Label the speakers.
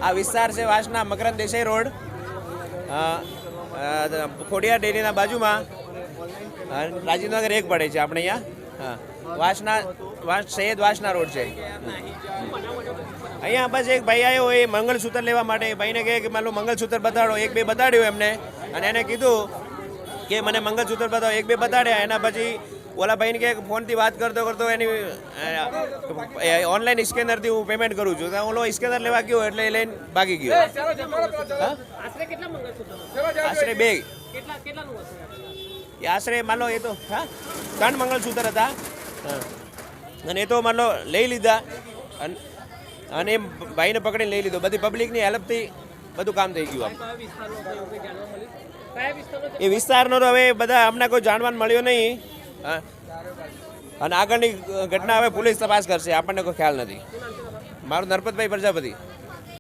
Speaker 1: આ વિસ્તાર છે વાસના મકરંદ દેસાઈ રોડ, ખોડિયાર ડેરીના બાજુમાં રાજીવનગર 1 પડે છે આપણે અહીંયા. સૈયદ વાસના રોડ છે. અહીંયા બસ એક ભાઈ આવ્યો, એ મંગળસૂત્ર લેવા માટે. ભાઈને કહે કે મારું મંગળસૂત્ર બતાડો. 1-2 બતાડ્યું એમને, અને એને કીધું કે મને મંગળસૂત્ર બતાવો. 1-2 બતાડ્યા. એના પછી ઓલા ભાઈને કહે ફોનથી વાત કરતો એની ઓનલાઈન સ્કેનરથી હું પેમેન્ટ કરું છું. ઓલો સ્કેનર લેવા ગયો એટલે એ લઈને ભાગી ગયો. આશરે 2. આશરે માન લો એ તો 3 મંગળસૂત્ર હતા, અને એ તો માન લો લઈ લીધા, અને એ ભાઈને પકડીને લઈ લીધો. બધી પબ્લિકની હેલ્પથી બધું કામ થઈ ગયું. એ વિસ્તારનો તો હવે બધા અમને કોઈ જાણવા મળ્યો નહીં, અને આગળની ઘટના હવે પોલીસ તપાસ કરશે. આપણને કોઈ ખ્યાલ નથી. મારું નરપતભાઈ પ્રજાપતિ.